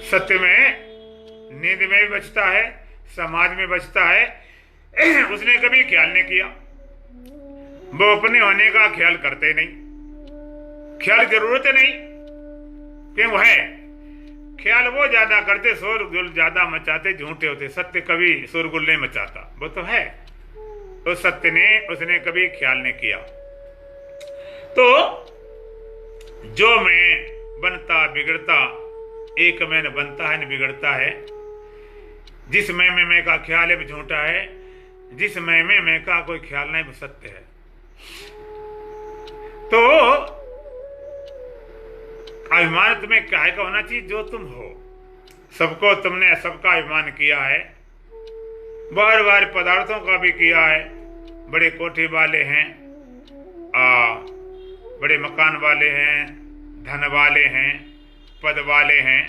सत्य में, नींद में भी बचता है, समाज में बचता है। उसने कभी ख्याल नहीं किया, वो अपने होने का ख्याल करते नहीं, ख्याल जरूरत नहीं क्यों है। ख्याल वो ज्यादा करते, शोरगुल ज्यादा मचाते, झूठे होते। सत्य कभी शोरगुल नहीं मचाता, वो तो है। उस सत्य ने, उसने कभी ख्याल नहीं किया। तो जो मैं बनता बिगड़ता, एक मैं न बनता है न बिगड़ता है। जिस मैं का ख्याल है वो झूठा है, जिस मैं का कोई ख्याल नहीं वो सत्य है। तो अभिमान तुम्हें काहे का होना चाहिए? जो तुम हो, सबको तुमने सबका अभिमान किया है, बार बार पदार्थों का भी किया है। बड़े कोठे वाले हैं, बड़े मकान वाले हैं, धन वाले हैं, पद वाले हैं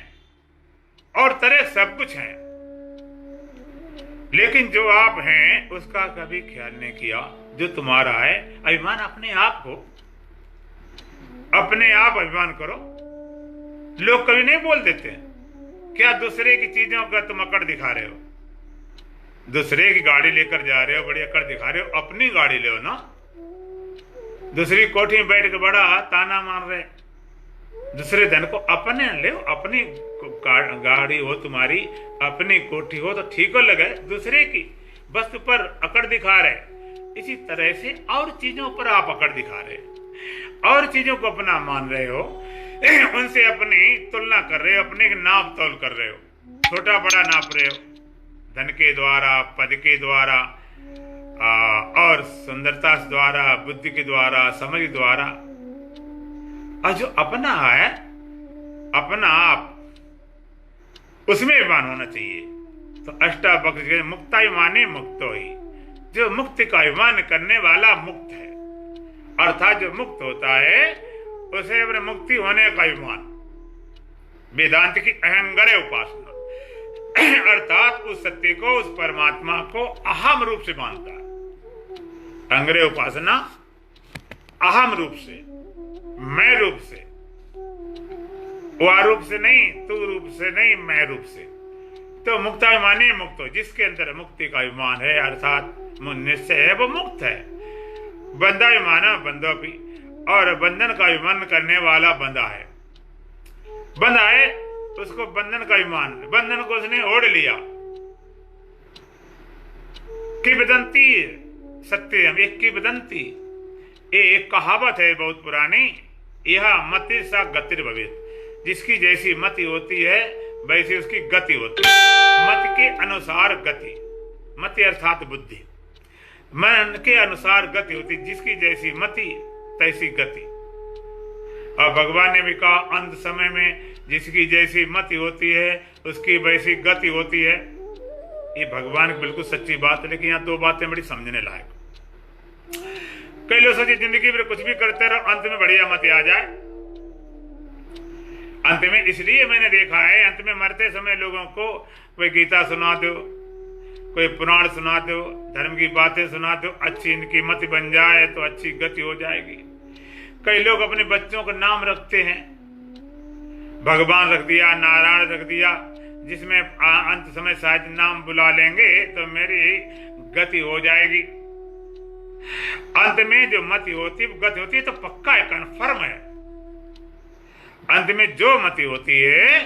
और तरह सब कुछ हैं, लेकिन जो आप हैं उसका कभी ख्याल नहीं किया। जो तुम्हारा है अभिमान, अपने आप को, अपने आप अभिमान करो। लोग कभी नहीं बोल देते क्या दूसरे की चीजों का तुम अकड़ दिखा रहे हो? दूसरे की गाड़ी लेकर जा रहे हो, बड़ी अकड़ दिखा रहे हो, अपनी गाड़ी ले ना। दूसरी कोठी में बैठ के बड़ा ताना मार रहे, दूसरे धन को अपने ले, अपनी गाड़ी हो तुम्हारी, अपनी कोठी हो तो ठीक हो लगे, दूसरे की वस्तु पर अकड़ दिखा रहे। इसी तरह से और चीजों पर आप अकड़ दिखा रहे, और चीजों को अपना मान रहे हो, उनसे अपनी तुलना कर रहे हो, अपने नाप तौल कर रहे हो, छोटा बड़ा नाप रहे हो, धन के द्वारा, पद के द्वारा, और सुंदरता द्वारा, बुद्धि के द्वारा, समझ के द्वारा। और जो अपना है, अपना आप, उसमें अभिमान होना चाहिए। तो अष्टावक्र मुक्ता माने मुक्तो ही, जो मुक्ति का अभिमान करने वाला मुक्त है, अर्थात जो मुक्त होता है उसे अपने मुक्ति होने का अभिमान। वेदांत की अहंग्रह उपासना अर्थात उस सत्य को, उस परमात्मा को अहम रूप से मानता है। अहंग्रह उपासना अहम रूप से, मैं रूप से, वह रूप से नहीं, तू रूप से नहीं, मैं रूप से। तो मुक्ताभिमानी मुक्त हो, जिसके अंदर मुक्ति का अभिमान है, अर्थात निश्चय है, वो मुक्त है। बंधाभिमाना बंधोपि, और बंधन का अभिमान करने वाला बंधा है। बंधा है उसको बंधन का अभिमान, बंधन को उसने ओढ़ लिया। किंवदंती सत्यम, एक किंवदंती, ये एक कहावत है बहुत पुरानी। यह मति सा गतिर भवेत, जिसकी जैसी मति होती है वैसी उसकी गति होती है। मत के अनुसार गति, मति अर्थात बुद्धि, मन के अनुसार गति होती, जिसकी जैसी मति तैसी गति। और भगवान ने भी कहा अंत समय में जिसकी जैसी मति होती है उसकी वैसी गति होती है। ये भगवान की बिल्कुल सच्ची बात है, लेकिन यहाँ दो बातें बड़ी समझने लायक। कई लोग सोचे जिंदगी में कुछ भी करते रहो, अंत में बढ़िया मत आ जाए। अंत में इसलिए मैंने देखा है, अंत में मरते समय लोगों को कोई गीता सुना दो, कोई पुराण सुना दो, धर्म की बातें सुना दो, अच्छी इनकी मति बन जाए तो अच्छी गति हो जाएगी। कई लोग अपने बच्चों का नाम रखते हैं, भगवान रख दिया, नारायण रख दिया, जिसमें अंत समय शायद नाम बुला लेंगे तो मेरी गति हो जाएगी। अंत में जो मति होती है, गति होती है, तो पक्का है, कन्फर्म है। अंत में जो मति होती है,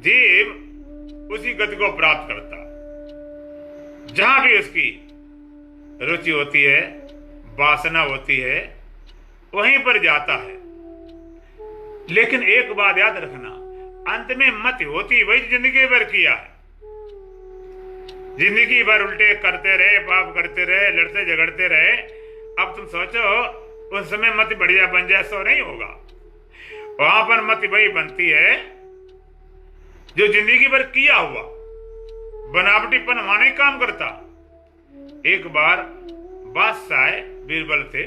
जीव उसी गति को प्राप्त करता, जहां भी उसकी रुचि होती है, वासना होती है, वहीं पर जाता है। लेकिन एक बात याद रखना, अंत में मति होती वही जिंदगी भर किया है। जिंदगी भर उल्टे करते रहे, पाप करते रहे, लड़ते झगड़ते रहे। अब तुम सोचो उस समय मति बढ़िया बन जाए, सो नहीं होगा। वहां पर मति वही बनती है जो जिंदगी भर किया हुआ, बनावटीपन वहां नहीं काम करता। एक बार बादशाह बीरबल थे,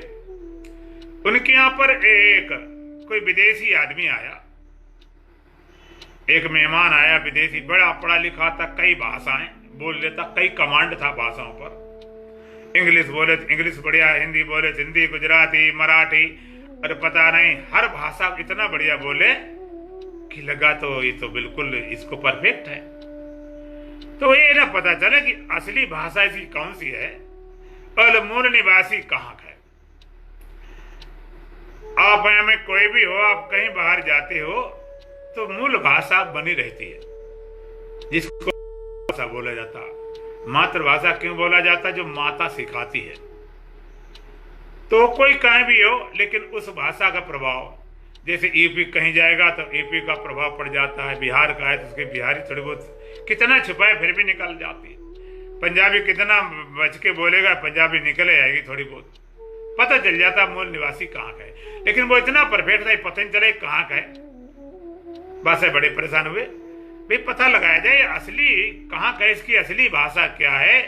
उनके यहां पर एक कोई विदेशी आदमी आया, एक मेहमान आया विदेशी, बड़ा पढ़ा लिखा था, कई भाषाएं बोल लेता, कई कमांड था भाषाओं पर। इंग्लिश बोले तो इंग्लिश बढ़िया, हिंदी बोले तो हिंदी, गुजराती, मराठी, और पता नहीं हर भाषा इतना बढ़िया बोले कि लगा तो ये तो बिल्कुल इसको परफेक्ट है। तो ये ना पता चले कि असली भाषा इसकी कौन सी है और मूल निवासी कहाँ का है। आप में कोई भी हो, आप कहीं बाहर जाते हो तो मूल भाषा बनी रहती है, जिसको भाषा बोला जाता। मातृभाषा क्यों बोला जाता? जो माता सिखाती है। तो कोई कहीं भी हो, लेकिन उस भाषा का प्रभाव, जैसे यूपी कहीं जाएगा तो यूपी का प्रभाव पड़ जाता है, बिहार का है तो उसके बिहारी थोड़ी बहुत कितना छुपाए फिर भी निकल जाती है, पंजाबी कितना बच के बोलेगा पंजाबी निकले आएगी थोड़ी बहुत, पता चल जाता मूल निवासी कहाँ का है। लेकिन वो इतना परफेक्ट था पता नहीं चले कहाँ का है। बस बड़े परेशान हुए, भाई पता लगाया जाए असली कहाँ का है, इसकी असली भाषा क्या है,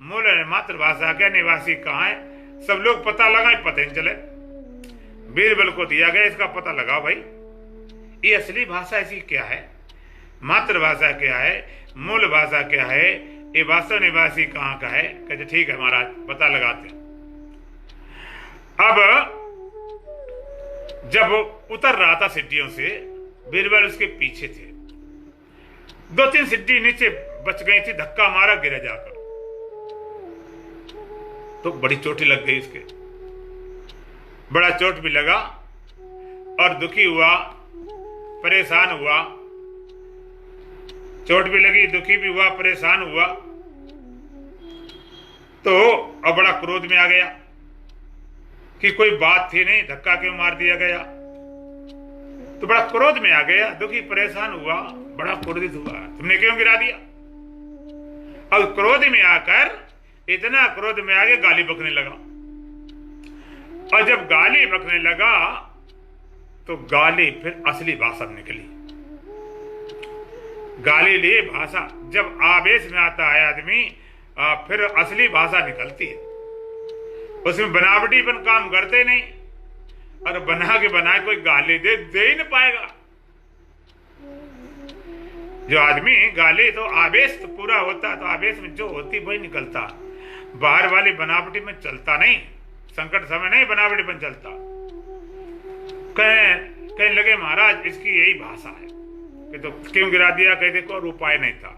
मूल मातृभाषा क्या, निवासी कहाँ है। सब लोग पता लगाए, पता नहीं चले। बीरबल को दिया गया इसका पता लगाओ भाई, ये असली भाषा इसकी क्या है, मातृभाषा क्या है, मूल भाषा क्या है, ये वास्तव निवासी कहाँ का है। कहते ठीक है महाराज, पता लगाते हैं। अब जब वो उतर रहा था सीढ़ियों से, बीरबल उसके पीछे थे। 2-3 सीढ़ी नीचे बच गई थी, धक्का मारा, गिरा जाकर तो बड़ी चोट लग गई उसके, बड़ा चोट भी लगा और दुखी हुआ, परेशान हुआ। चोट भी लगी, दुखी भी हुआ, परेशान हुआ। तो अब बड़ा क्रोध में आ गया कि कोई बात थी नहीं, धक्का क्यों मार दिया गया। तो बड़ा क्रोध में आ गया, दुखी परेशान हुआ, बड़ा क्रोधित हुआ, तुमने क्यों गिरा दिया। अब क्रोध में आकर, इतना क्रोध में आके गाली बकने लगा। और जब गाली बकने लगा तो गाली फिर असली भाषा में निकली। गाली लिए भाषा, जब आवेश में आता है आदमी फिर असली भाषा निकलती है। उसमें बनावटीपन काम करते नहीं, और बना के बनाए कोई गाली दे ही नहीं पाएगा। जो आदमी गाली, तो आवेश तो पूरा होता, तो आवेश में जो होती वही निकलता, बाहर वाली बनावटी में चलता नहीं। संकट समय नहीं बनावटीपन चलता। कहीं लगे महाराज इसकी यही भाषा है कि तो क्यों गिरा दिया, कहते कोई उपाय नहीं था।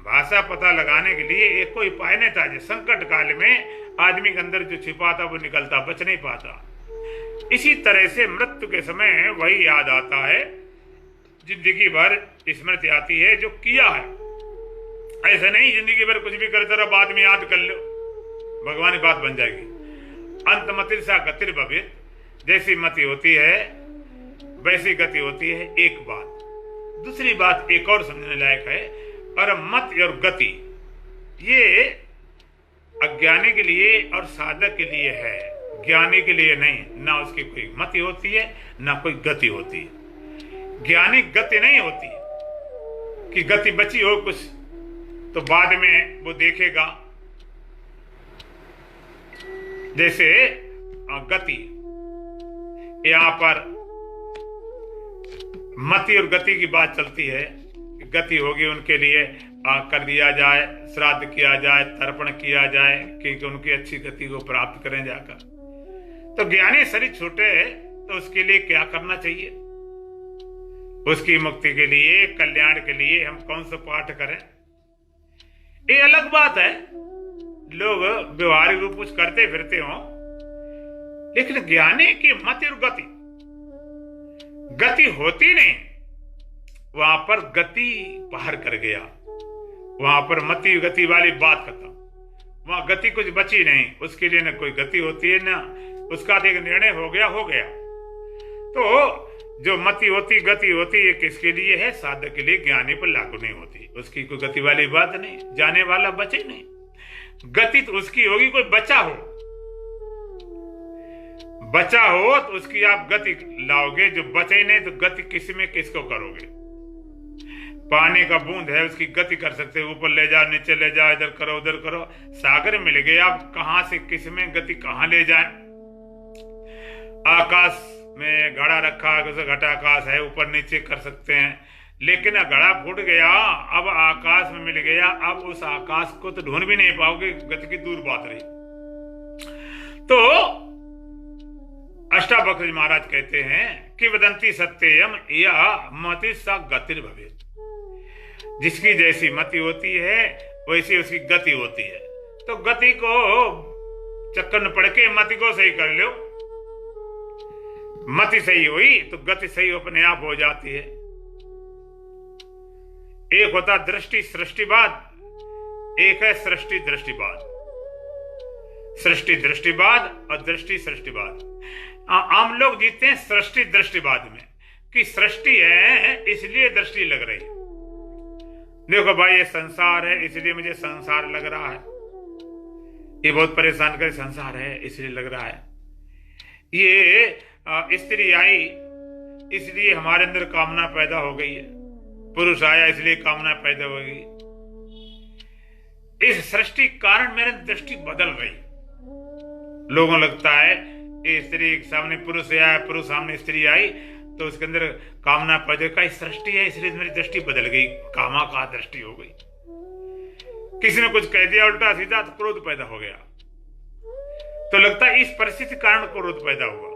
भाषा पता लगाने के लिए एक कोई उपाय नहीं था। जो संकट काल में आदमी के अंदर जो छिपा था वो निकलता, बच नहीं पाता। इसी तरह से मृत्यु के समय वही याद आता है, जिंदगी भर स्मृति आती है जो किया है। ऐसा नहीं जिंदगी भर कुछ भी करते रहो, बाद में याद कर लो, भगवान की बात बन जाएगी। अंत मतिर सा गतिर भवित, जैसी मति होती है वैसी गति होती है। एक बात, दूसरी बात एक और समझने लायक है, और मत और गति ये अज्ञानी के लिए और साधक के लिए है, ज्ञानी के लिए नहीं। ना उसकी कोई मति होती है ना कोई गति होती है। ज्ञानी गति नहीं होती कि गति बची हो कुछ तो बाद में वो देखेगा। जैसे गति, यहां पर मति और गति की बात चलती है। गति होगी उनके लिए कर दिया जाए, श्राद्ध किया जाए, तर्पण किया जाए, क्योंकि उनकी अच्छी गति को प्राप्त करें जाकर। तो ज्ञानी शरीर छोटे तो उसके लिए क्या करना चाहिए, उसकी मुक्ति के लिए, कल्याण के लिए हम कौन सा पाठ करें, ये अलग बात है। लोग व्यवहारिक रूप कुछ करते फिरते हो, लेकिन ज्ञानी की मति और गति होती नहीं। वहां पर गति बाहर कर गया, वहां पर मति गति वाली बात खत्म। वहां गति कुछ बची नहीं, उसके लिए न कोई गति होती है, ना उसका एक निर्णय हो गया। तो जो मति होती, गति होती, ये किसके लिए है? साधक के लिए। ज्ञानी पर लागू नहीं होती, उसकी कोई गति वाली बात नहीं, जाने वाला बचे नहीं। गति तो उसकी होगी कोई बचा हो तो उसकी आप गति लाओगे। जो बचे नहीं तो गति किसी में किसको करोगे? पानी का बूंद है, उसकी गति कर सकते हो, ऊपर ले जाओ, नीचे ले जाओ, इधर करो उधर करो। सागर मिल गए, आप कहां से किस में गति कहां ले जाए? आकाश में घड़ा रखा है, घटाकाश है, ऊपर नीचे कर सकते हैं, लेकिन घड़ा फूट गया, अब आकाश में मिल गया, अब उस आकाश को तो ढूंढ भी नहीं पाओगे, गति की दूर बात रही। तो अष्टावक्र महाराज कहते हैं कि वदंती सत्यम या मति सा गतिर भवेत्। जिसकी जैसी मति होती है वैसी उसकी गति होती है। तो गति को चक्कर न पड़ के मति को सही कर लो। मति सही हुई तो गति सही अपने आप हो जाती है। एक होता दृष्टि सृष्टिवाद, एक है सृष्टि दृष्टिवाद। सृष्टि दृष्टिवाद और दृष्टि सृष्टिवाद। आम लोग जीते हैं सृष्टि दृष्टिवाद में कि सृष्टि है इसलिए दृष्टि लग रही है। देखो भाई ये संसार है इसलिए मुझे संसार लग रहा है, ये बहुत परेशान कर संसार है इसलिए लग रहा है। ये स्त्री आई इसलिए हमारे अंदर कामना पैदा हो गई है, पुरुष आया इसलिए कामना पैदा हो गई। इस सृष्टि कारण मेरी दृष्टि बदल रही। लोगों लगता है ये स्त्री सामने पुरुष आया, पुरुष सामने स्त्री आई तो उसके अंदर कामना पैदा का सृष्टि है इसलिए मेरी दृष्टि बदल गई, कामा का दृष्टि हो गई। किसी ने कुछ कह दिया उल्टा सीधा तो क्रोध पैदा हो गया। तो लगता है इस परिस्थिति के कारण क्रोध पैदा हुआ,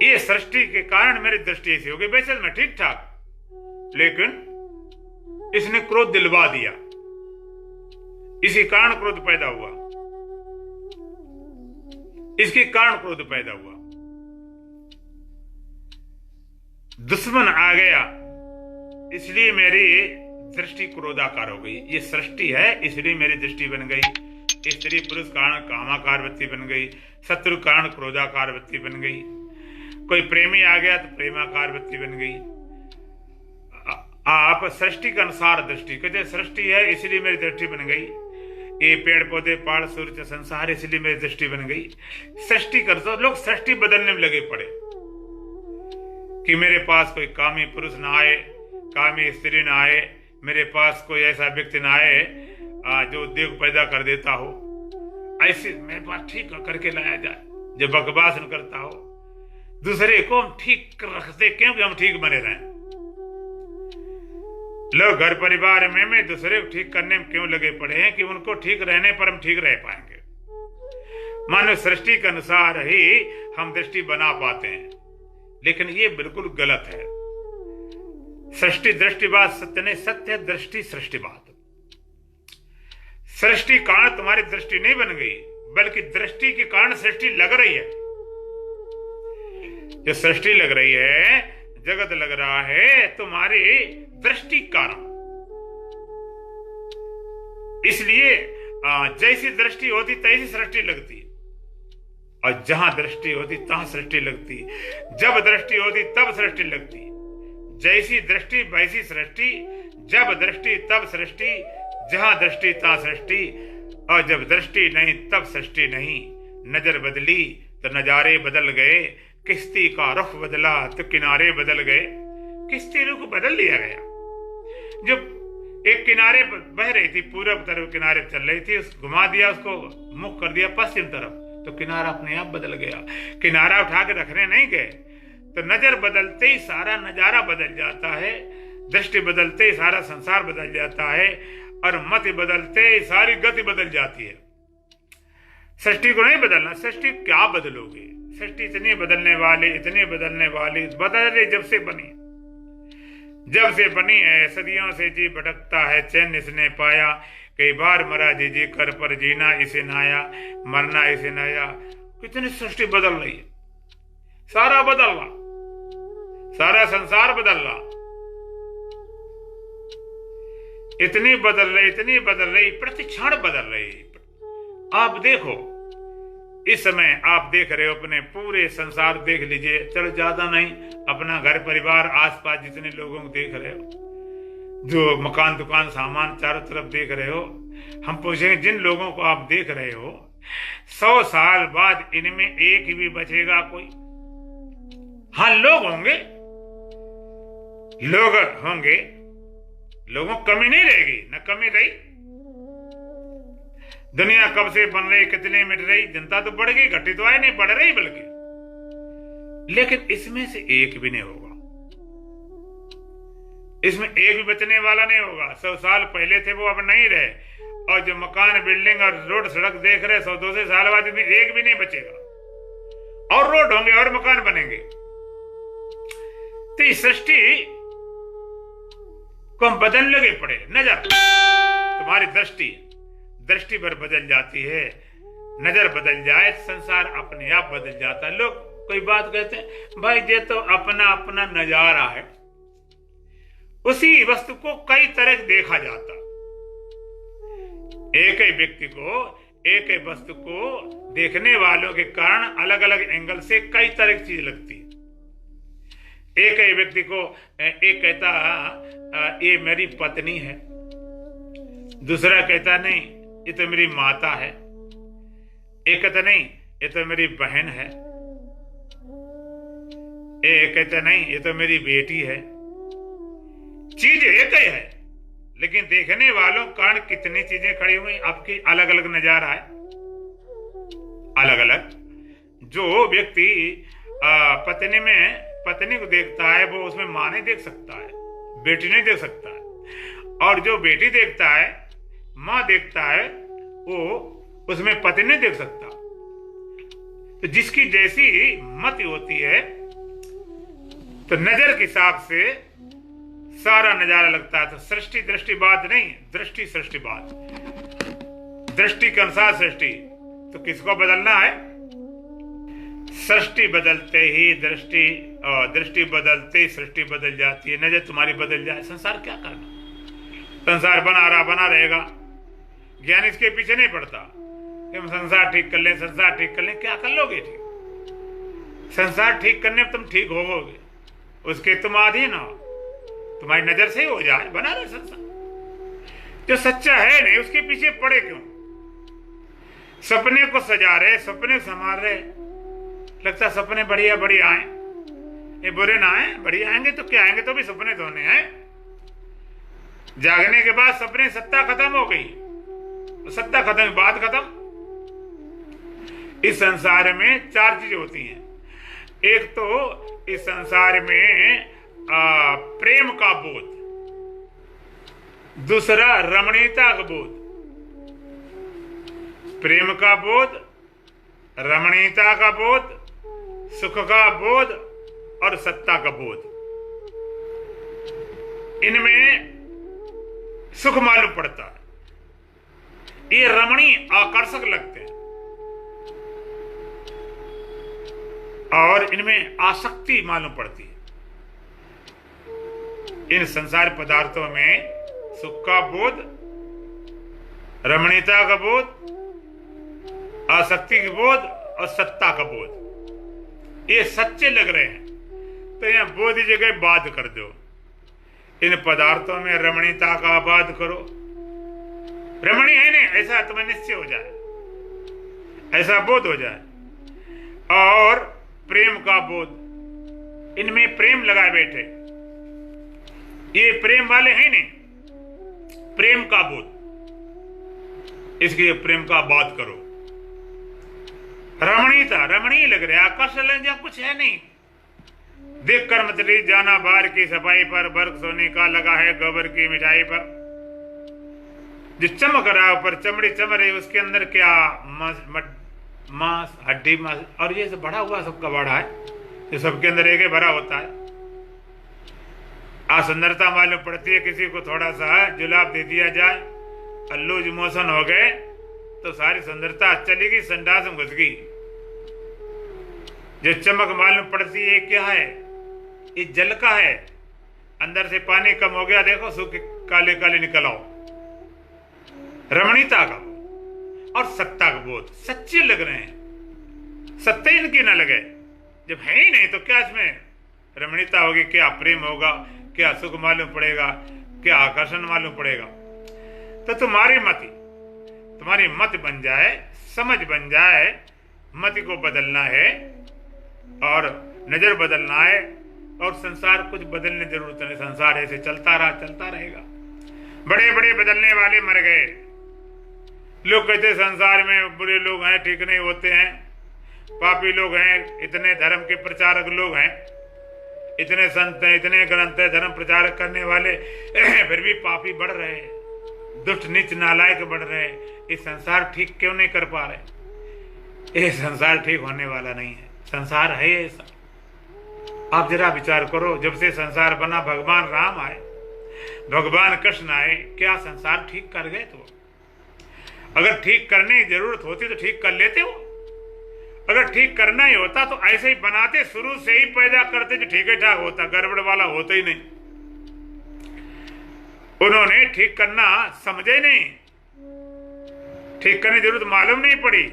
ये सृष्टि के कारण मेरी दृष्टि ऐसी हो गई। वैसे मैं ठीक ठाक, लेकिन इसने क्रोध दिलवा दिया, इसी कारण क्रोध पैदा हुआ, इसके कारण क्रोध पैदा हुआ। दुश्मन आ गया इसलिए मेरी दृष्टि क्रोधाकार हो गई। ये सृष्टि है इसलिए मेरी दृष्टि बन गई। स्त्री पुरुष कारण कामाकार वृत्ति बन गई, शत्रु कारण क्रोधाकार वृत्ति बन गई। कोई प्रेमी आ गया तो प्रेमाकार वृत्ति बन गई। आप सृष्टि के अनुसार दृष्टि कहते सृष्टि है इसलिए मेरी दृष्टि बन गई। ये पेड़ पौधे पहाड़ सूर्य संसार इसलिए मेरी दृष्टि बन गई। सृष्टि कर तो लोग सृष्टि बदलने में लगे पड़े कि मेरे पास कोई कामी पुरुष ना आए, कामी स्त्री ना आए, मेरे पास कोई ऐसा व्यक्ति ना आए जो उद्योग पैदा कर देता हो, ऐसे मेरे पास ठीक करके लाया जाए, जो बकवास न करता हो। दूसरे को हम ठीक रखते क्योंकि हम ठीक बने रहें। लोग घर परिवार में दूसरे को ठीक करने में क्यों लगे पड़े हैं कि उनको ठीक रहने पर हम ठीक रह पाएंगे। मानो सृष्टि के अनुसार ही हम दृष्टि बना पाते हैं, लेकिन ये बिल्कुल गलत है। सृष्टि दृष्टिवाद सत्य नहीं, सत्य दृष्टि सृष्टिवाद। सृष्टि कारण तुम्हारी दृष्टि नहीं बन गई, बल्कि दृष्टि के कारण सृष्टि लग रही है। जो सृष्टि लग रही है, जगत लग रहा है तुम्हारी दृष्टि कारण। इसलिए जैसी दृष्टि होती तैसी सृष्टि लगती, और जहां दृष्टि होती तहां सृष्टि लगती। जब दृष्टि होती तब सृष्टि लगती। जैसी दृष्टि वैसी सृष्टि, जब दृष्टि तब सृष्टि, जहां दृष्टि तहां सृष्टि, और जब दृष्टि नहीं तब सृष्टि नहीं। नजर बदली तो नजारे बदल गए, किश्ती का रुख बदला तो किनारे बदल गए। किश्ती रुख बदल दिया गया। जब एक किनारे बह रही थी, पूरब तरफ किनारे चल रही थी, घुमा दिया, उसको मुख कर दिया पश्चिम तरफ, तो किनारा अपने आप बदल गया। किनारा उठा के रखने नहीं गए। तो नजर बदलते ही सारा नजारा बदल जाता है, दृष्टि बदलते ही सारा संसार बदल जाता है, और मति बदलते ही सारी गति बदल जाती है। सृष्टि को नहीं बदलना। सृष्टि क्या बदलोगे? सृष्टि इतनी बदलने वाली, इतनी बदलने वाली, बदल रही जब से बनी। जब से बनी है सदियों से जी भटकता है, चैन इसने पाया, कई बार मरा जी कर पर जीना इसे नाया, मरना इसे नाया। कितनी सृष्टि बदल रही है, सारा बदल रहा, सारा संसार बदल रहा। इतनी बदल रही, इतनी बदल रही, प्रति क्षण बदल रही। आप देखो, इस समय आप देख रहे हो, अपने पूरे संसार देख लीजिए, चलो ज्यादा नहीं, अपना घर परिवार आसपास जितने लोगों को देख रहे हो, जो मकान दुकान सामान चारों तरफ देख रहे हो, हम पूछेंगे जिन लोगों को आप देख रहे हो 100 साल बाद इनमें एक भी बचेगा कोई? हाँ, लोग होंगे, लोग होंगे, लोगों की कमी नहीं रहेगी, न कमी रही। दुनिया कब से बन रही, कितने मिट रही, जनता तो बढ़ गई, घटी तो आए नहीं, बढ़ रही बल्कि। लेकिन इसमें से एक भी नहीं होगा, इसमें एक भी बचने वाला नहीं होगा। 100 साल पहले थे वो अब नहीं रहे, और जो मकान बिल्डिंग और रोड सड़क देख रहे 100-200 साल बाद में एक भी नहीं बचेगा। और रोड होंगे और मकान बनेंगे। तो इस सृष्टि को हम बदलने लगे पड़े। नजर, तुम्हारी दृष्टि पर बदल जाती है, नजर बदल जाए, संसार अपने आप बदल जाता है। लोग कोई बात कहते हैं, भाई ये तो अपना अपना नजारा है। उसी वस्तु को कई तरह देखा जाता, एक ही व्यक्ति को, एक ही वस्तु को देखने वालों के कारण अलग अलग एंगल से कई तरह की चीज लगती है। एक ही व्यक्ति को एक कहता ये मेरी पत्नी है, दूसरा कहता नहीं ये तो मेरी माता है, एक कहता नहीं ये तो मेरी बहन है, एक कहता नहीं ये तो मेरी बेटी है। चीज एक ही है, लेकिन देखने वालों कारण कितनी चीजें खड़ी हुई, आपकी अलग अलग नजारा है, अलग अलग। जो व्यक्ति पत्नी में पत्नी को देखता है वो उसमें मां नहीं देख सकता है, बेटी नहीं देख सकता है, और जो बेटी देखता है, मां देखता है, वो उसमें पति नहीं देख सकता। तो जिसकी जैसी मति होती है, तो नजर के हिसाब से सारा नजारा लगता है। तो सृष्टि दृष्टिवाद नहीं, दृष्टि सृष्टिवाद, दृष्टि के अनुसार सृष्टि। तो किसको बदलना है? सृष्टि बदलते ही दृष्टि बदलते ही सृष्टि बदल जाती है। नजर तुम्हारी बदल जाए, संसार क्या करना? संसार बना रहेगा। ज्ञान इसके पीछे नहीं पड़ता कि हम संसार ठीक कर लें, संसार ठीक कर लें। क्या कर लोगे ठीक? संसार ठीक करने में तुम ठीक होगे, उसके तुम अधीन हो, तुम्हारी नजर से ही हो जाए, बना रहे संसार। जो सच्चा है नहीं उसके पीछे पड़े क्यों? सपने को सजा रहे, सपने संभाल रहे, लगता सपने बढ़िया बढ़िया आए, ये बुरे ना आए, बढ़िया आएंगे तो क्या आएंगे, तो भी सपने धोने हैं। जागने के बाद सपने, सत्ता खत्म हो गई, सत्ता खत्म, बात खत्म। इस संसार में चार चीजें होती हैं। एक तो इस संसार में प्रेम का बोध, दूसरा रमणीयता का बोध, प्रेम का बोध, रमणीयता का बोध, सुख का बोध और सत्ता का बोध। इनमें सुख मालूम पड़ता है, ये रमणीय आकर्षक लगते हैं, और इनमें आसक्ति मालूम पड़ती है। इन संसार पदार्थों में सुख का बोध, रमणीयता का बोध, आसक्ति का बोध और सत्ता का बोध, ये सच्चे लग रहे हैं। तो यहां बोध की जगह बात कर दो। इन पदार्थों में रमणीयता का बात करो, रमणीय है नहीं ऐसा तुम्हें निश्चय हो जाए, ऐसा बोध हो जाए। और प्रेम का बोध, इनमें प्रेम लगाए बैठे, ये प्रेम वाले हैं नहीं, प्रेम का बोध, इसकी प्रेम का बात करो। रमणीयता, रमणीय लग रहे, आकर्षण लग जा, कुछ है नहीं। देख कर मत रही जाना बाहर की सफाई पर, बर्फ सोने का लगा है गोबर की मिठाई पर, जो चमक रहा है ऊपर, चमड़ी चमक रही, उसके अंदर क्या मांस, हड्डी, मांस, और ये सब भरा हुआ, सबका बड़ा है, ये सबके अंदर एक ही भरा होता है। सुंदरता मालूम पड़ती है। किसी को थोड़ा सा जुलाब दे दिया जाए, लूज मोशन हो गए, तो सारी सुंदरता चली गई, संडास में घुस गई। जो चमक मालूम पड़ती है क्या है? ये जल का है, अंदर से पानी कम हो गया, देखो सूखे काले काले निकल आओ। रमणीयता का और सत्ता का बोध, सच्चे लग रहे हैं, सत्य इनकी ना लगे। जब है ही नहीं तो क्या इसमें रमणीयता होगी, क्या प्रेम होगा, क्या सुख मालूम पड़ेगा, क्या आकर्षण मालूम पड़ेगा? तो तुम्हारी मति बन जाए, समझ बन जाए, मति को बदलना है और नजर बदलना है। और संसार कुछ बदलने की जरूरत नहीं, संसार ऐसे चलता रहेगा। बड़े बड़े बदलने वाले मर गए। लोग कहते संसार में बुरे लोग हैं, ठीक नहीं होते हैं, पापी लोग हैं, इतने धर्म के प्रचारक लोग हैं, इतने संत हैं, इतने ग्रंथ है, धर्म प्रचारक करने वाले, फिर भी पापी बढ़ रहे हैं, दुष्ट नीच नालायक बढ़ रहे हैं। ये संसार ठीक क्यों नहीं कर पा रहे? ये संसार ठीक होने वाला नहीं है। संसार है ऐसा। आप जरा विचार करो, जब से संसार बना भगवान राम आए, भगवान कृष्ण आए, क्या संसार ठीक कर गए? तो अगर ठीक करने की जरूरत होती तो ठीक कर लेते हो। अगर ठीक करना ही होता तो ऐसे ही बनाते, शुरू से ही पैदा करते जो ठीक ही ठाक होता, गड़बड़ वाला होता ही नहीं। उन्होंने ठीक करना समझे नहीं, ठीक करने की जरूरत मालूम नहीं पड़ी,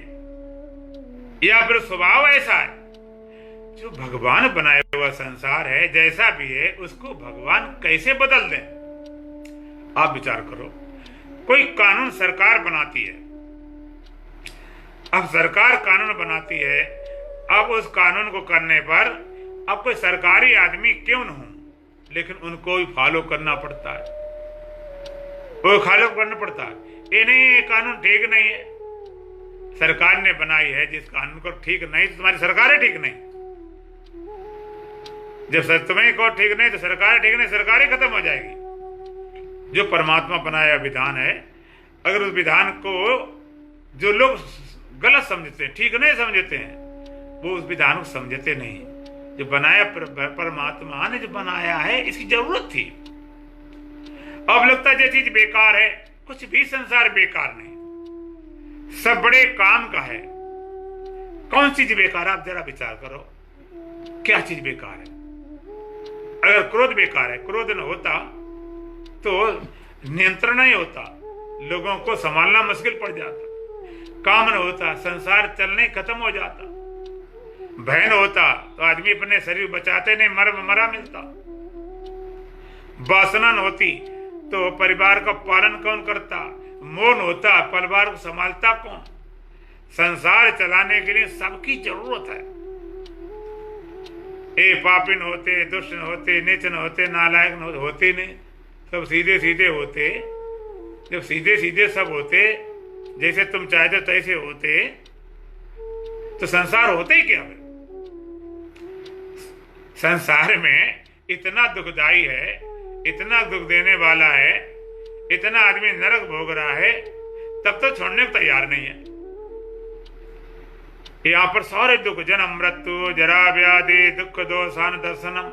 या फिर स्वभाव ऐसा है। जो भगवान बनाया हुआ संसार है, जैसा भी है, उसको भगवान कैसे बदल दें? आप विचार करो। कोई कानून सरकार बनाती है, अब सरकार कानून बनाती है, अब उस कानून को करने पर अब कोई सरकारी आदमी क्यों न हो, लेकिन उनको भी फॉलो करना पड़ता है, वो फॉलो करना पड़ता है। ये नहीं, ये कानून ठीक नहीं है, सरकार ने बनाई है, जिस कानून को ठीक नहीं तो तुम्हारी सरकार है ठीक नहीं। जब तुम्हें को ठीक नहीं तो सरकार ठीक नहीं, सरकार ही खत्म हो जाएगी। जो परमात्मा बनाया विधान है, अगर उस विधान को जो लोग गलत समझते हैं, ठीक नहीं समझते हैं, वो उस विधान को समझते नहीं। जो बनाया परमात्मा ने जो बनाया है, इसकी जरूरत थी। अब लगता है ये चीज बेकार है। कुछ भी संसार बेकार नहीं, सब बड़े काम का है। कौन चीज बेकार है? आप जरा विचार करो, क्या चीज बेकार है? अगर क्रोध बेकार है, क्रोध न होता तो नियंत्रण नहीं होता, लोगों को संभालना मुश्किल पड़ जाता। काम न होता, संसार चलने खत्म हो जाता। भय न होता तो आदमी अपने शरीर बचाते नहीं, मरा मिलता। वासना न होती तो परिवार का पालन कौन करता? मोह न होता, परिवार को संभालता कौन? संसार चलाने के लिए सबकी जरूरत है। ए पापी न होते, दुष्ट न होते, नीच न होते, नालायक न होते नहीं, सब सीधे सीधे होते। जब सीधे सीधे सब होते, जैसे तुम चाहते तैसे होते, तो संसार होते ही क्या है? संसार में इतना दुखदाई है, इतना दुख देने वाला है, इतना आदमी नरक भोग रहा है, तब तो छोड़ने को तैयार नहीं है। यहाँ पर सारे दुख, जन्म मृत्यु जरा व्याधि दुख दोषान दर्शनम,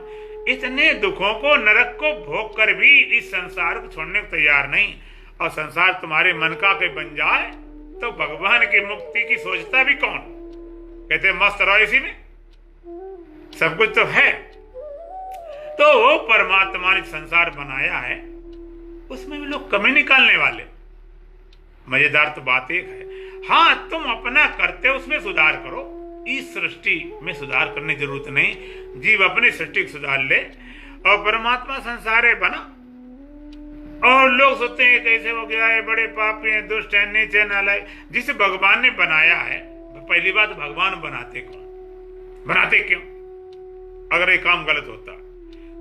इतने दुखों को, नरक को भोग कर भी इस संसार को छोड़ने को तैयार नहीं। और संसार तुम्हारे मन का के बन जाए तो भगवान की मुक्ति की सोचता भी कौन? कहते मस्त रहो इसी में, सब कुछ तो है। तो वो परमात्मा ने संसार बनाया है, उसमें भी लोग कमी निकालने वाले। मजेदार तो बात एक है, हाँ तुम अपना करते हो उसमें सुधार करो, इस सृष्टि में सुधार करने की जरूरत नहीं। जीव अपनी सृष्टि को सुधार ले, और परमात्मा संसार है बना। और लोग सोचते हैं कैसे हो गया है, बड़े पापी हैं, दुष्ट हैं, नीचे नालायक। जिसे भगवान ने बनाया है, पहली बात भगवान बनाते कौन? बनाते क्यों अगर ये काम गलत होता?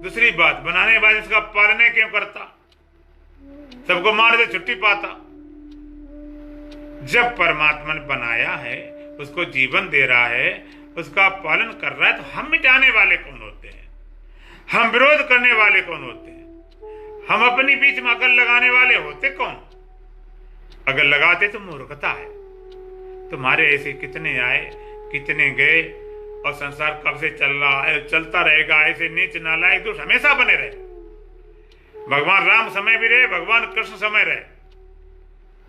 दूसरी बात, बनाने के बाद इसका पालन क्यों करता? सबको मार दे छुट्टी पाता। जब परमात्मा ने बनाया है, उसको जीवन दे रहा है, उसका पालन कर रहा है, तो हम मिटाने वाले कौन होते हैं? हम विरोध करने वाले कौन होते हैं? हम अपनी बीच में अकल लगाने वाले होते कौन? अगर लगाते तो मूर्खता है। तुम्हारे ऐसे कितने आए, कितने गए, और संसार कब से चल रहा है, चलता रहेगा। ऐसे नीच नालायक दोष हमेशा बने रहे। भगवान राम समय भी रहे, भगवान कृष्ण समय रहे।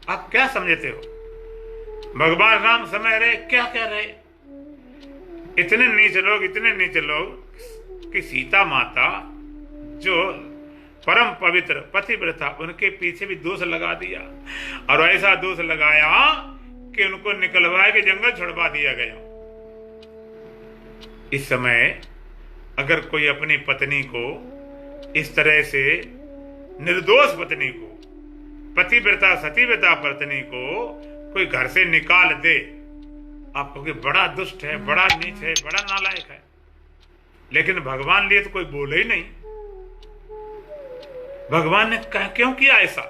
आप क्या समझते हो? भगवान राम समय रहे, क्या क्या रहे? इतने नीच लोग कि सीता माता जो परम पवित्र पतिव्रता, उनके पीछे भी दोष लगा दिया, और ऐसा दोष लगाया कि उनको निकलवा के जंगल छुड़वा दिया गया। इस समय अगर कोई अपनी पत्नी को इस तरह से, निर्दोष पत्नी को, पतिव्रता सतीव्रता पत्नी को कोई घर से निकाल दे, आप कहोगे बड़ा दुष्ट है, बड़ा नीच है, बड़ा नालायक है। लेकिन भगवान लिए तो कोई बोले ही नहीं। भगवान ने क्यों किया ऐसा?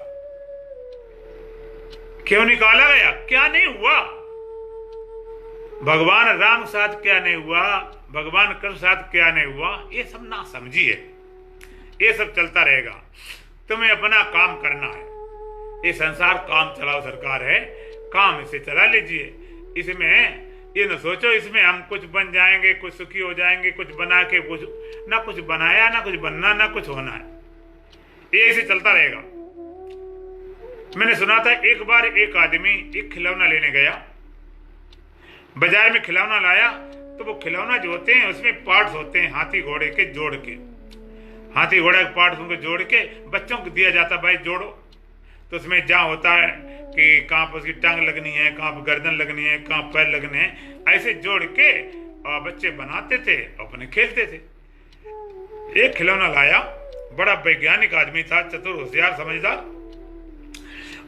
क्यों निकाला गया? क्या नहीं हुआ? भगवान राम के साथ क्या नहीं हुआ, भगवान कृष्ण के साथ क्या नहीं हुआ, ये सब ना समझिए। ये सब चलता रहेगा, तुम्हें अपना काम करना है। ये संसार काम चलाओ सरकार है, काम इसे चला लीजिए। इसमें ये न सोचो इसमें हम कुछ बन जाएंगे, कुछ सुखी हो जाएंगे, कुछ बना के कुछ ना कुछ बनाया, ना कुछ बनना, ना कुछ होना है। ये ऐसे चलता रहेगा। मैंने सुना था एक बार एक आदमी एक खिलौना लेने गया, बाजार में खिलौना लाया, तो वो खिलौना जो होते हैं उसमें पार्ट्स होते हैं हाथी घोड़े के जोड़ के, हाथी घोड़े के पार्ट्स उनको जोड़ के बच्चों को दिया जाता, भाई जोड़ो। तो उसमें जहाँ होता है कि कहाँ पर उसकी टांग लगनी है, कहाँ पर गर्दन लगनी है, कहाँ पैर लगने हैं, ऐसे जोड़ के और बच्चे बनाते थे, अपने खेलते थे। एक खिलौना लाया, बड़ा वैज्ञानिक आदमी था, चतुर होशियार समझदार,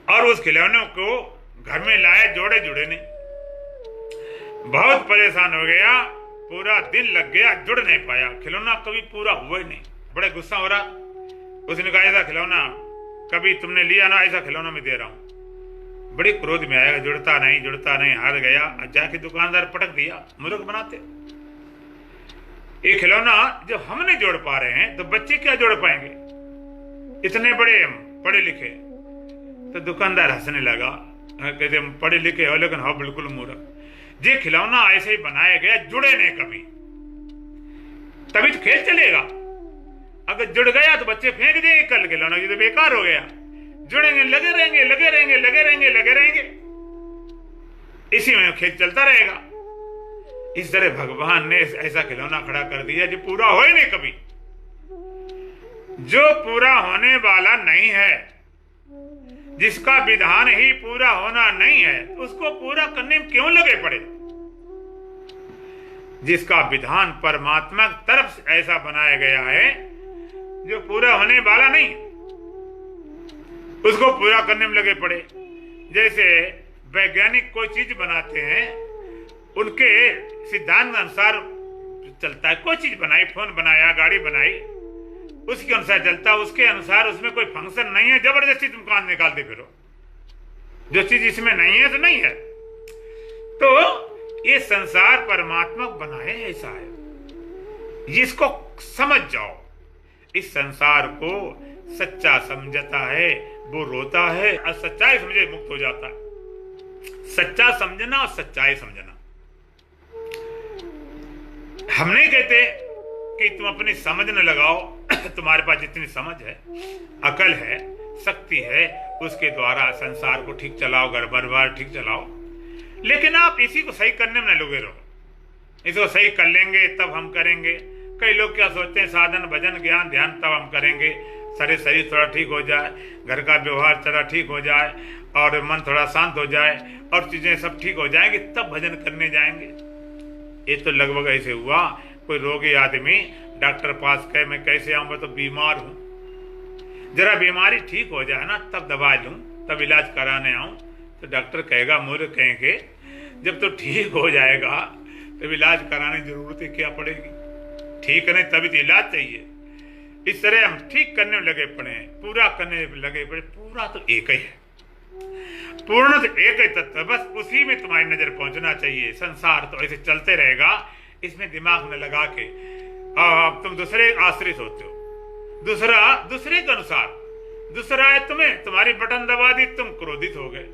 और उस खिलौने को घर में लाया, जोड़े जुड़े नहीं, बहुत परेशान हो गया, पूरा दिन लग गया, जुड़ नहीं पाया, खिलौना कभी पूरा हुआ ही नहीं। बड़े गुस्सा हो रहा, उसने कहा ऐसा खिलौना कभी तुमने लिया ना, ऐसा खिलौना मैं दे रहा हूं। बड़ी क्रोध में आएगा, जुड़ता नहीं, हार गया, जाके दुकानदार पटक दिया, मूर्ख बनाते। ये खिलौना जब हम नहीं जोड़ पा रहे हैं तो बच्चे क्या जोड़ पाएंगे, इतने बड़े हम पढ़े लिखे। तो दुकानदार हंसने लगा, कहते हम पढ़े लिखे हो लेकिन हो बिल्कुल मूर्ख। ये खिलौना ऐसे ही बनाया गया, जुड़े नहीं कभी, तभी तो खेल चलेगा। अगर जुड़ गया तो बच्चे फेंक देंगे, कल खिलौना ये तो बेकार हो गया। जुड़ेंगे, लगे रहेंगे, इसी में खेल चलता रहेगा। इस तरह भगवान ने ऐसा खिलौना खड़ा कर दिया जो पूरा हो ही नहीं कभी, जो पूरा होने वाला नहीं है, जिसका विधान ही पूरा होना नहीं है, उसको पूरा करने में क्यों लगे पड़े। जिसका विधान परमात्मा की तरफ से ऐसा बनाया गया है जो पूरा होने वाला नहीं, उसको पूरा करने में लगे पड़े। जैसे वैज्ञानिक कोई चीज बनाते हैं, उनके सिद्धांत अनुसार चलता है। कोई चीज बनाई, फोन बनाया, गाड़ी बनाई, उसके अनुसार चलता है, उसके अनुसार उसमें कोई फंक्शन नहीं है, जबरदस्ती तुम कान निकालते फिरो। जो चीज इसमें नहीं है तो नहीं है। तो ये संसार परमात्मा बनाए ऐसा है, जिसको समझ जाओ। इस संसार को सच्चा समझता है वो रोता है, और सच्चाई समझे मुक्त हो जाता है। सच्चा समझना और सच्चाई समझना। हम नहीं कहते कि तुम अपनी समझ न लगाओ, तुम्हारे पास जितनी समझ है, अकल है, शक्ति है, उसके द्वारा संसार को ठीक चलाओ, घर परिवार ठीक चलाओ। लेकिन आप इसी को सही करने में न लगे रहो। इसको सही कर लेंगे तब हम करेंगे। कई लोग क्या सोचते हैं, साधन भजन ज्ञान ध्यान तब हम करेंगे, सारे शरीर थोड़ा ठीक हो जाए, घर का व्यवहार थोड़ा ठीक हो जाए, और मन थोड़ा शांत हो जाए, और चीजें सब ठीक हो जाएंगी, तब भजन करने जाएंगे। ये तो लगभग ऐसे हुआ, कोई रोगी आदमी डॉक्टर पास कहे मैं कैसे आऊं, मैं तो बीमार हूं, जरा बीमारी ठीक हो जाए ना तब दवा लूं, तब इलाज कराने आऊं। तो डॉक्टर कहेगा, मूर्ख कहेंगे, जब तो ठीक हो जाएगा तब इलाज कराने की जरूरत ही क्या पड़ेगी। ठीक नहीं तभी तो इलाज चाहिए। इस तरह हम ठीक करने में लगे पड़े हैं, पूरा करने में लगे पड़े। पूरा तो एक ही है, पूर्ण तो एक ही तत्व, बस उसी में तुम्हारी नजर पहुंचना चाहिए। संसार तो ऐसे चलते रहेगा, इसमें दिमाग में लगा के तुम दूसरे आश्रित होते हो, दूसरे के अनुसार। दूसरा है तुम्हें, तुम्हारी बटन दबा दी, तुम क्रोधित हो गए।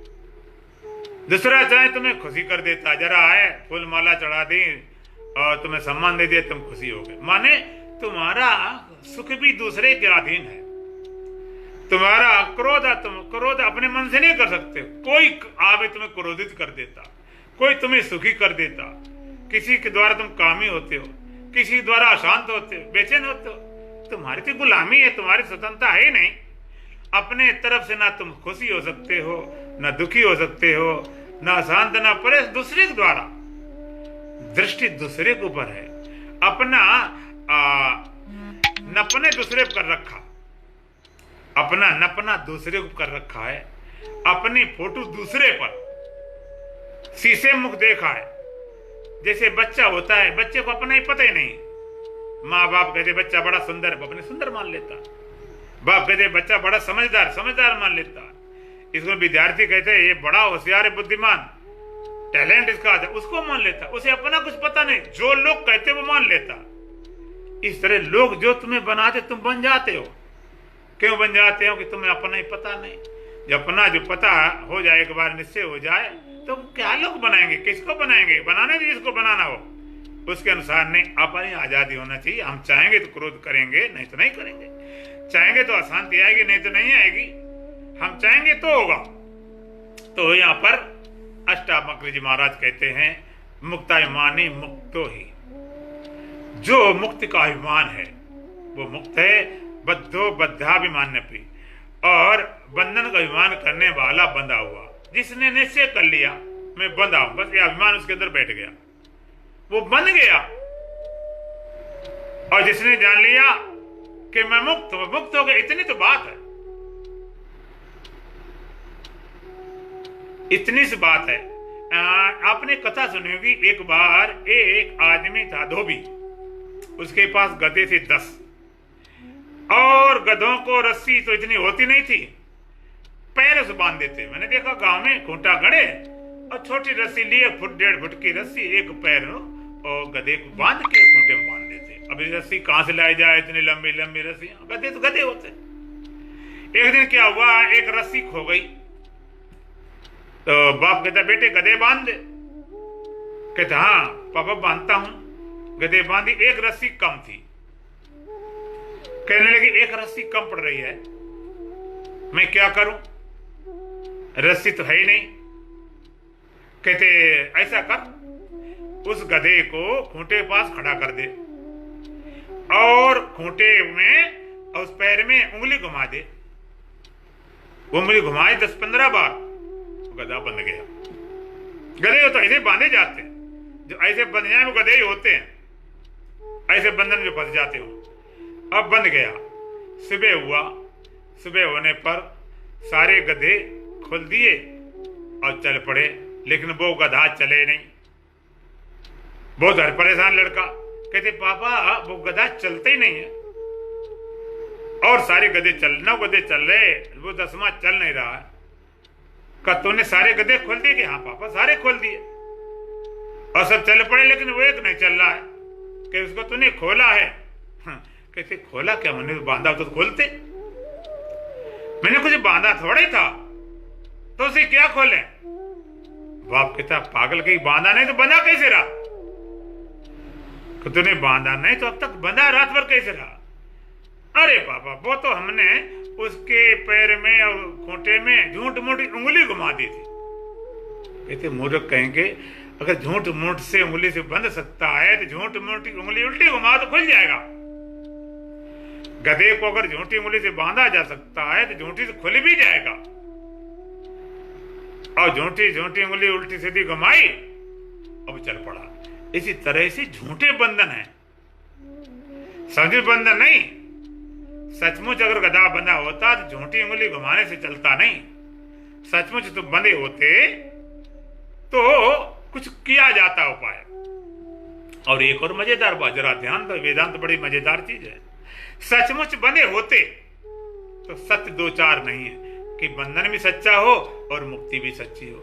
दूसरा चाहे तुम्हें खुशी कर देता, जरा आए फूल माला चढ़ा दी और तुम्हें सम्मान दे दिया, तुम खुशी हो गए। माने तुम्हारा सुख भी दूसरे के अधीन है। तुम्हारा तुम क्रोध अपने मन से नहीं कर सकते। कोई आवे तुम्हें क्रोधित कर देता, कोई तुम्हें सुखी कर देता, किसी के द्वारा तुम कामी होते हो, किसी के द्वारा अशांत होते हो, बेचैन होते हो। तुम्हारी तो गुलामी है, तुम्हारी स्वतंत्रता है ही नहीं। अपने तरफ से ना तुम खुशी हो सकते हो, ना दुखी हो सकते हो, ना शांत ना परे। दूसरे के द्वारा दृष्टि दूसरे के ऊपर है, अपना नपने दूसरे पर रखा, अपना नपना दूसरे को कर रखा है, अपनी फोटो दूसरे पर, शीशे मुख देखा है। जैसे बच्चा होता है, बच्चे को अपना ही पता ही नहीं। माँ बाप कहते बच्चा बड़ा सुंदर, अपने सुंदर मान लेता। बाप कहते बच्चा बड़ा समझदार मान लेता। इसको विद्यार्थी कहते हैं ये बड़ा होशियार है, बुद्धिमान, टैलेंट इसका आता, उसको मान लेता। उसे अपना कुछ पता नहीं, जो लोग कहते वो मान लेता। इस तरह लोग जो तुम्हें बनाते तुम बन जाते हो। क्यों बन जाते हो? कि तुम्हें अपना ही पता नहीं। जब अपना जो पता हो जाए, एक बार निश्चय हो जाए, तो क्या लोग बनाएंगे, किसको बनाएंगे, बनाने दीजिए जिसको बनाना हो, उसके अनुसार नहीं। अपनी आजादी होना चाहिए। हम चाहेंगे तो क्रोध करेंगे, नहीं तो नहीं करेंगे। चाहेंगे तो अशांति आएगी, नहीं तो नहीं आएगी। हम चाहेंगे तो होगा। तो यहाँ पर अष्टावक्र जी महाराज कहते हैं मुक्ताभिमानी मुक्तो ही। जो मुक्ति का अभिमान है वो मुक्त है। बद्धो बद्धाभिमान्यपि, और बंधन का अभिमान करने वाला बंधा हुआ। जिसने निश्चय कर लिया मैं बंधा हूं, बस ये अभिमान उसके अंदर बैठ गया, वो बंध गया। और जिसने जान लिया कि मैं मुक्त हूं, मुक्त हो गया। इतनी तो बात है, इतनी सी बात है। आपने कथा सुनी होगी, एक बार एक आदमी था धोबी, उसके पास गधे थे 10, और गधों को रस्सी तो इतनी होती नहीं थी, पैर से बांध देते। मैंने देखा गांव में खूंटा गड़े और छोटी रस्सी लिए, 1 फुट 1.5 फुट की रस्सी, एक पैर और गधे को बांध के खूंटे में बांध देते। अब रस्सी कहां से लाई जाए, इतनी लंबी लंबी रस्सी, गधे तो गधे होते। एक दिन क्या हुआ, एक रस्सी खो गई। तो बाप कहता बेटे गधे बांध दे। कहता हाँ पापा बांधता हूं। गधे बांधी, एक रस्सी कम थी। कहने लगी एक रस्सी कम पड़ रही है, मैं क्या करूं, रस्सी तो है ही नहीं। कहते ऐसा कर, उस गधे को खूंटे पास खड़ा कर दे और खूंटे में और उस पैर में उंगली घुमा दे। उंगली घुमाए 10-15 बार, गधा बंध गया। गधे तो ऐसे बांधे जाते हैं, जो ऐसे बंध जाए वो गधे ही होते हैं, ऐसे बंधन जो फंस जाते हो। अब बंध गया। सुबह हुआ, सुबह होने पर सारे गधे खोल दिए और चल पड़े, लेकिन वो गधा चले नहीं। बहुत हर परेशान लड़का। कहते पापा वो गधा चलते ही नहीं है, और सारे गधे गधे चल रहे, वो 10वां चल नहीं रहा है। का तूने सारे गधे खोल दिए? कि हाँ पापा सारे खोल दिए, और सब चल पड़े, लेकिन वो एक नहीं चल रहा है। कि उसको तूने खोला है? कैसे खोला क्या, मैंने बांधा तो खोलते, मैंने कुछ बांधा थोड़ा ही था, तो उसे क्या खोले? बाप कहता पागल, कहीं बांधा नहीं तो बंधा कैसे रहा? तूने बांधा नहीं तो अब तक बंधा रात भर कैसे रहा? अरे पापा वो तो हमने उसके पैर में और खूंटे में झूठ मूठी उंगली घुमा दी थी। कहते मूर्ख कहेंगे, अगर झूठ मूठ से उंगली से बंध सकता है तो झूठ मूठी उंगली उल्टी घुमा तो खुल जाएगा। गधे को अगर झूठी उंगली से बांधा जा सकता है तो झूठी से खुल भी जाएगा। और झूठी झूठी उंगली उल्टी सीधी घुमाई, अब चल पड़ा। इसी तरह से झूठे बंधन है, समझे बंधन नहीं। सचमुच अगर गधा बंधा होता तो झूठी उंगली घुमाने से चलता नहीं। सचमुच तो बंधे होते तो कुछ किया जाता उपाय। और एक और मजेदार बात, जरा ध्यान दो, वेदांत बड़ी मजेदार चीज है। सचमुच बंधे होते तो सत्य 2-4 नहीं है, कि बंधन भी सच्चा हो और मुक्ति भी सच्ची हो।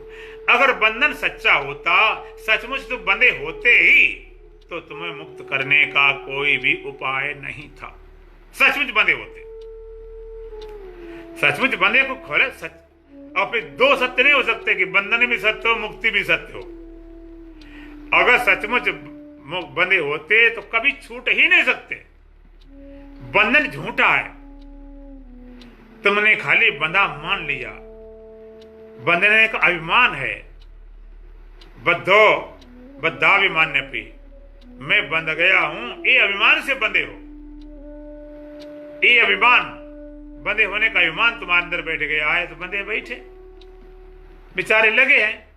अगर बंधन सच्चा होता, सचमुच तो बंधे होते ही, तो तुम्हें मुक्त करने का कोई भी उपाय नहीं था। सचमुच बंधे होते, सचमुच बंधे को खोले सच। और फिर 2 सत्य नहीं हो सकते कि बंधन भी सत्य हो मुक्ति भी सत्य हो। अगर सचमुच बंधे होते तो कभी छूट ही नहीं सकते। बंधन झूठा है, तुमने खाली बंधा मान लिया। बंधने का अभिमान है, बद्धो बद्धाभिमान्यपि, मैं बंध गया हूं, ये अभिमान से बंधे हो। ये अभिमान, बंधे होने का अभिमान तुम्हारे अंदर बैठ गया है, तो बंधे बैठे बेचारे लगे हैं,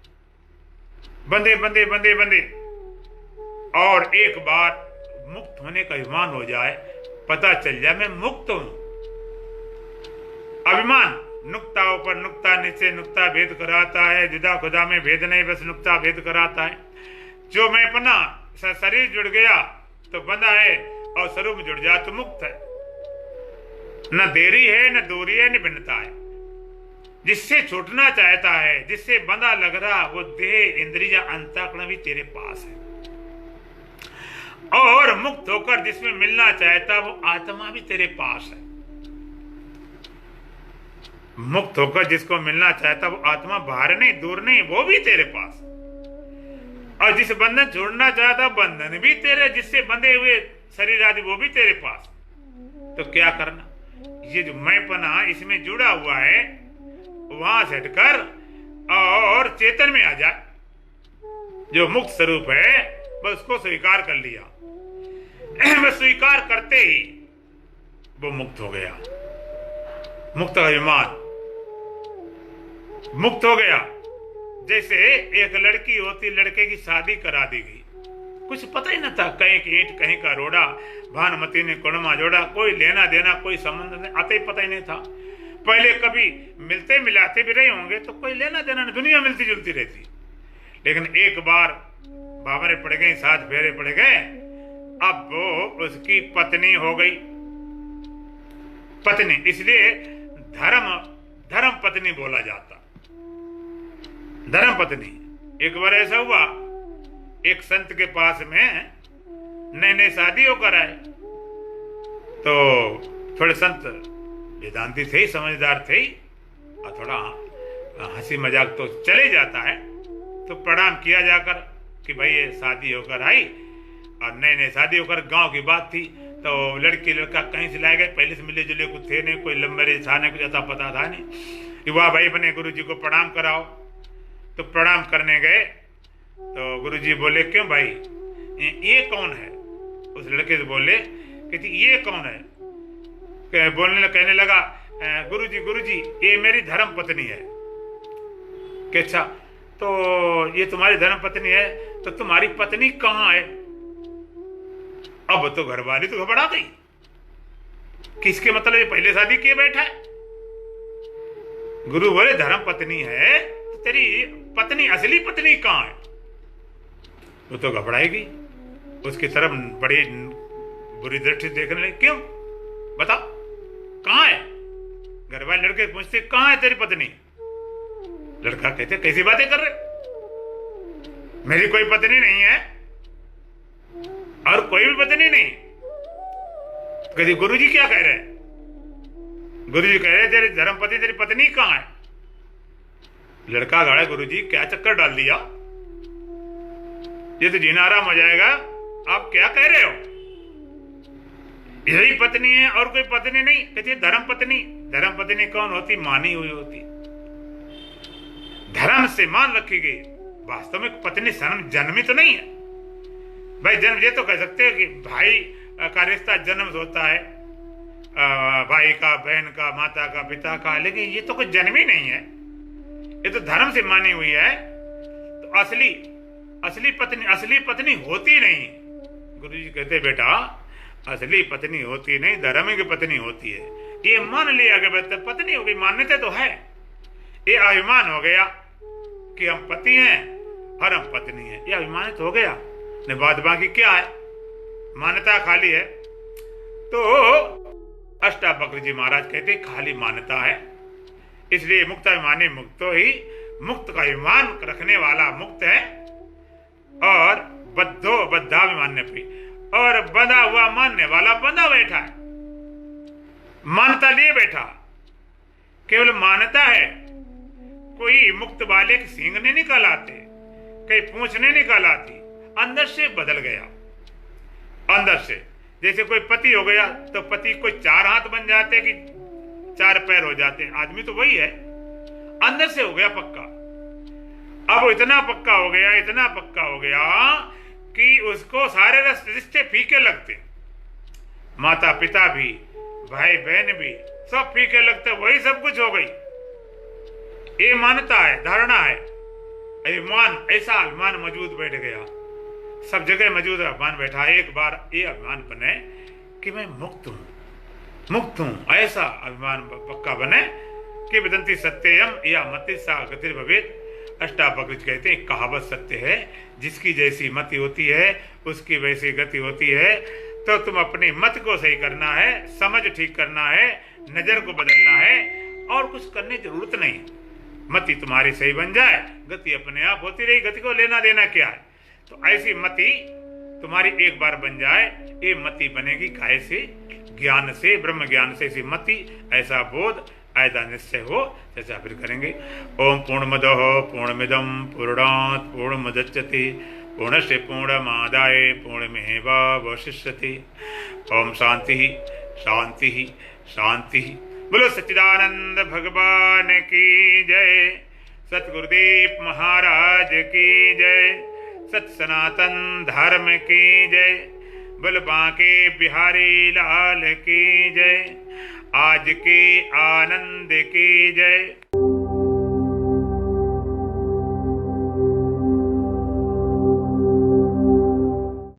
बंधे बंधे बंधे बंधे। और एक बार मुक्त होने का अभिमान हो जाए, पता चल जाए मैं मुक्त हूं। अभिमान नुक्ता ऊपर नुक्ता नीचे नुक्ता भेद कराता है। जुदा खुदा में भेद नहीं, बस नुक्ता भेद कराता है। जो मैं अपना शरीर जुड़ गया तो बंधा है, और स्वरूप जुड़ जाए तो मुक्त है। न देरी है, न दूरी है, न भिन्नता है। जिससे छूटना चाहता है, जिससे बंधा लग रहा, वो देह इंद्रिय अंतःकरण भी तेरे पास है। और मुक्त होकर जिसमें मिलना चाहता, वो आत्मा भी तेरे पास है। मुक्त होकर जिसको मिलना चाहता वो आत्मा बाहर नहीं, दूर नहीं, वो भी तेरे पास। और जिस बंधन छोड़ना चाहता बंधन भी तेरे, जिससे बंधे हुए शरीर आदि वो भी तेरे पास। तो क्या करना, ये जो मैंपना इसमें जुड़ा हुआ है वहां से हटकर और चेतन में आ जाए। जो मुक्त स्वरूप है बस उसको स्वीकार कर लिया, बस स्वीकार करते ही वो मुक्त हो गया। मुक्त अभिमान मुक्त हो गया। जैसे एक लड़की होती, लड़के की शादी करा दी गई, कुछ पता ही न था, कहीं की ईंट कहीं का रोड़ा, भानुमती ने कुड़मा जोड़ा, कोई लेना देना कोई संबंध नहीं, आते ही पता ही नहीं था। पहले कभी मिलते मिलाते भी रहे होंगे तो कोई लेना देना नहीं, दुनिया मिलती जुलती रहती। लेकिन एक बार बाबरे पड़ गए, 7 फेरे पड़ गए, अब वो उसकी पत्नी हो गई। पत्नी इसलिए धर्म पत्नी बोला जाता, धर्म पत्नी। एक बार ऐसा हुआ, एक संत के पास में नए शादी होकर आए, तो थोड़े संत वेदांती थे, समझदार थे, और थोड़ा हंसी मजाक तो चले जाता है। तो प्रणाम किया जाकर कि भाई ये शादी होकर आई, और नए शादी होकर गांव की बात थी, तो लड़की लड़का कहीं से लाए गए, पहले से मिले जुले कुछ थे नहीं, कोई लंबे था नहीं, कुछ अता पता था नहीं कि वाह भाई अपने गुरुजी को प्रणाम कराओ। तो प्रणाम करने गए तो गुरुजी बोले क्यों भाई ये कौन है? उस लड़के से बोले कहती ये कौन है? कहने लगा गुरुजी ये मेरी धर्म पत्नी है। कि अच्छा, तो ये तुम्हारी धर्म पत्नी है, तो तुम्हारी पत्नी कहाँ है? अब तो घरवाली तो घबरा गई, किसके मतलब ये पहले शादी किए बैठा है। गुरु बोले धर्म पत्नी है, तो तेरी पत्नी असली पत्नी कहाँ है? वो तो घबराएगी, उसकी तरफ बड़ी बुरी दृष्टि देखने लगी। क्यों बता कहाँ है? घरवाले लड़के पूछते कहाँ है तेरी पत्नी? लड़का कहते कैसी बातें कर रहे, मेरी कोई पत्नी नहीं है और कोई भी पत्नी नहीं। कहती गुरुजी क्या कह रहे हैं? गुरुजी कह रहे तेरी धर्मपत्नी तेरी पत्नी कहाँ है? लड़का गाड़ा गुरुजी क्या चक्कर डाल दिया, ये तो जीना आराम हो जाएगा, आप क्या कह रहे हो? यही पत्नी है और कोई पत्नी नहीं। कहती धर्म पत्नी। धर्म पत्नी कौन होती? मानी हुई होती, धर्म से मान रखी गई। वास्तव में पत्नी जन्मी तो नहीं है भाई। जन्म ये तो कह सकते हैं कि भाई का रिश्ता जन्म से होता है, भाई का, बहन का, माता का, पिता का, लेकिन ये तो कोई जन्म ही नहीं है, ये तो धर्म से मानी हुई है। तो असली पत्नी होती नहीं। गुरुजी कहते बेटा असली पत्नी होती नहीं, धर्म की पत्नी होती है। ये मान लिया गया पत्नी होगी, मान्यता तो है, ये अभिमान हो गया कि हम पति हैं और हम पत्नी हैं, ये अभिमानित हो गया। ने बात बाकी क्या है, मान्यता खाली है। तो अष्टावक्र जी महाराज कहते खाली मान्यता है, इसलिए मुक्त अभिमानी मुक्तो ही, मुक्त का अभिमान रखने वाला मुक्त है, और बद्धो बद्धाभिमान्य भी, और बंधा हुआ मानने वाला बंधा बैठा है, मान्यता लिए बैठा, केवल मान्यता है। कोई मुक्त वाले के सींग नहीं निकल आते, कहीं पूंछ नहीं निकल आती, अंदर से बदल गया। अंदर से जैसे कोई पति हो गया तो पति कोई 4 हाथ बन जाते कि 4 पैर हो जाते, आदमी तो वही है, अंदर से हो गया पक्का। अब इतना पक्का हो गया, इतना पक्का हो गया कि उसको सारे रिश्ते फीके लगते, माता पिता भी, भाई बहन भी, सब फीके लगते, वही सब कुछ हो गई। ये मान्यता है, धारणा है, अभिमान, ऐसा अभिमान मौजूद बैठ गया, सब जगह मौजूद अभिमान बैठा। एक बार ये अभिमान बने कि मैं मुक्त हूं, ऐसा अभिमान पक्का बने कि वदंती सत्यम या मति सा गति भवेत्। अष्टावक्र कहते हैं कहावत सत्य है, जिसकी जैसी मति होती है उसकी वैसी गति होती है। तो तुम अपनी मत को सही करना है, समझ ठीक करना है, नजर को बदलना है, और कुछ करने की जरूरत नहीं। मति तुम्हारी सही बन जाए, गति अपने आप होती रही, गति को लेना देना क्या है। तो ऐसी मति तुम्हारी एक बार बन जाए, ये मति बनेगी काय से? ज्ञान से, ब्रह्म ज्ञान से। ऐसी मति, ऐसा बोध, ऐसा निश्चय हो जैसा फिर करेंगे। ओम पूर्णमदः पूर्णमिदं पूर्णात् पूर्णमुदच्यते पूर्णस्य पूर्णमादाय पूर्णमेवावशिष्यते। ओम शांति शांति शांति। बोलो सच्चिदानंद भगवान की जय, सतगुरुदेव महाराज की जय, सत सनातन धर्म की जय, बोल बांके बिहारी लाल की जय, आज के आनंद की जय।